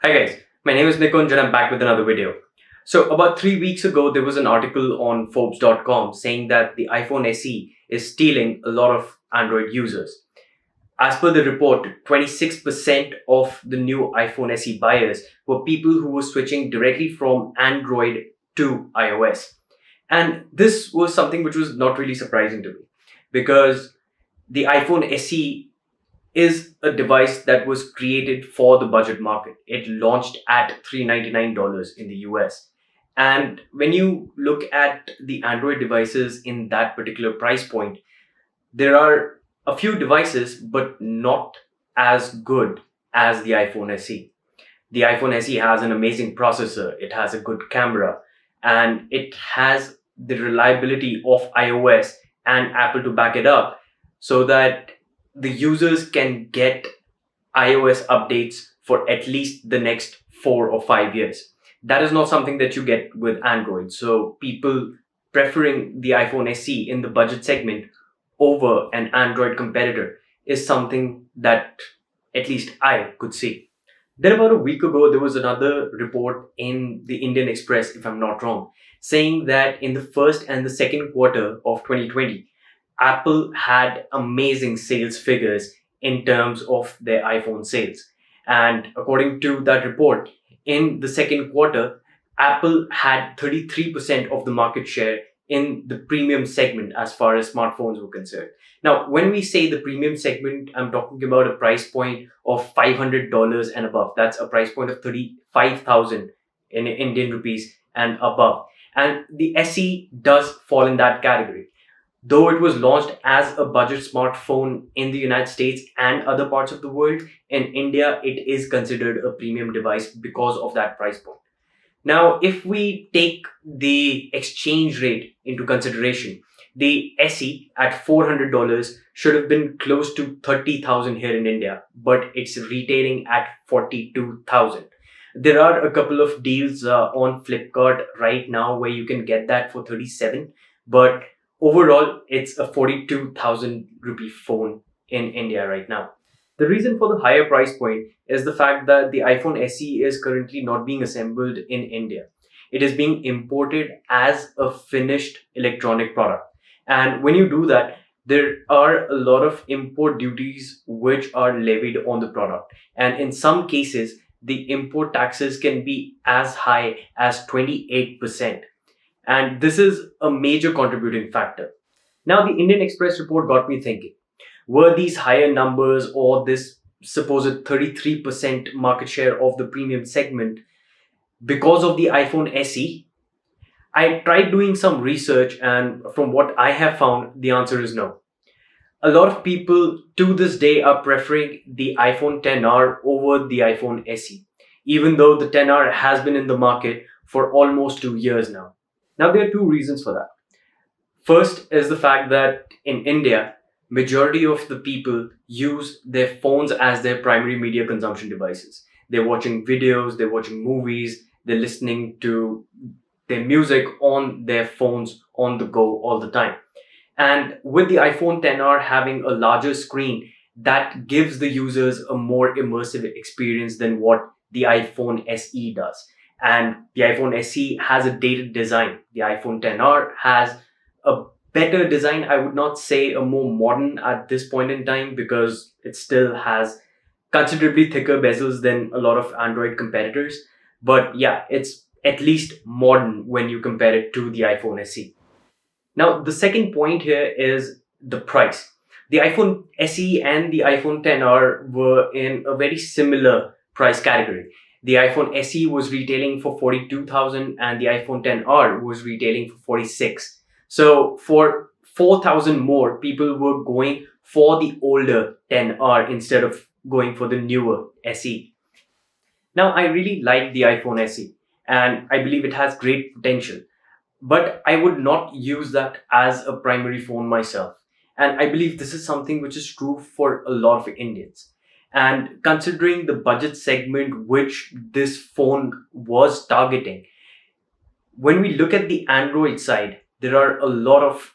Hi guys, my name is Nikunj and I'm back with another video. So about 3 weeks ago, there was an article on Forbes.com saying that the iPhone SE is stealing a lot of Android users. As per the report, 26% of the new iPhone SE buyers were people who were switching directly from Android to iOS. And this was something which was not really surprising to me because the iPhone SE is a device that was created for the budget market. It launched at $399 in the US. And when you look at the Android devices in that particular price point, there are a few devices, but not as good as the iPhone SE. The iPhone SE has an amazing processor, it has a good camera, and it has the reliability of iOS and Apple to back it up so that the users can get iOS updates for at least the next 4 or 5 years. That is not something that you get with Android. So people preferring the iPhone SE in the budget segment over an Android competitor is something that at least I could see. Then about a week ago, there was another report in the Indian Express, if I'm not wrong, saying that in the first and the second quarter of 2020, Apple had amazing sales figures in terms of their iPhone sales. And according to that report, in the second quarter, Apple had 33% of the market share in the premium segment as far as smartphones were concerned. Now, when we say the premium segment, I'm talking about a price point of $500 and above. That's a price point of 35,000 in Indian rupees and above. And the SE does fall in that category. Though it was launched as a budget smartphone in the United States and other parts of the world, in India, it is considered a premium device because of that price point. Now, if we take the exchange rate into consideration, the SE at $400 should have been close to 30,000 here in India, but it's retailing at 42,000. There are a couple of deals on Flipkart right now where you can get that for 37, but overall, it's a 42,000 rupee phone in India right now. The reason for the higher price point is the fact that the iPhone SE is currently not being assembled in India. It is being imported as a finished electronic product. And when you do that, there are a lot of import duties which are levied on the product. And in some cases, the import taxes can be as high as 28%. And this is a major contributing factor. Now, the Indian Express report got me thinking, were these higher numbers or this supposed 33% market share of the premium segment because of the iPhone SE? I tried doing some research, and from what I have found, the answer is no. A lot of people to this day are preferring the iPhone XR over the iPhone SE, even though the XR has been in the market for almost 2 years now. Now, there are two reasons for that. First is the fact that in India, majority of the people use their phones as their primary media consumption devices. They're watching videos, they're watching movies, they're listening to their music on their phones on the go all the time. And with the iPhone XR having a larger screen, that gives the users a more immersive experience than what the iPhone SE does. And the iPhone SE has a dated design. The iPhone XR has a better design. I would not say a more modern at this point in time because it still has considerably thicker bezels than a lot of Android competitors. But yeah, it's at least modern when you compare it to the iPhone SE. Now, the second point here is the price. The iPhone SE and the iPhone XR were in a very similar price category. The iPhone SE was retailing for 42,000 and the iPhone XR was retailing for 46. So for 4,000 more, people were going for the older XR instead of going for the newer SE. Now, I really like the iPhone SE and I believe it has great potential, but I would not use that as a primary phone myself. And I believe this is something which is true for a lot of Indians. And considering the budget segment which this phone was targeting, when we look at the Android side, there are a lot of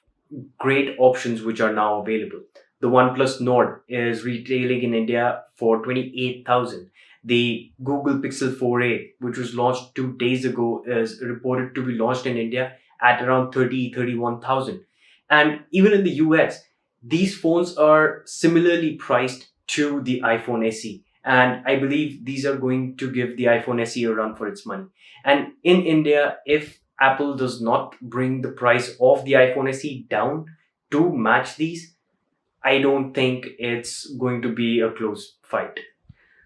great options which are now available. The OnePlus Nord is retailing in India for 28,000. The Google Pixel 4a, which was launched 2 days ago, is reported to be launched in India at around 31,000. And even in the US, these phones are similarly priced to the iPhone SE. And I believe these are going to give the iPhone SE a run for its money. And in India, if Apple does not bring the price of the iPhone SE down to match these, I don't think it's going to be a close fight.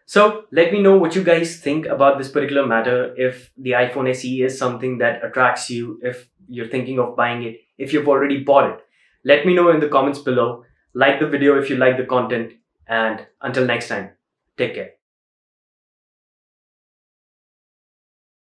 So let me know what you guys think about this particular matter. If the iPhone SE is something that attracts you, if you're thinking of buying it, if you've already bought it, let me know in the comments below. Like the video if you like the content, and until next time, take care.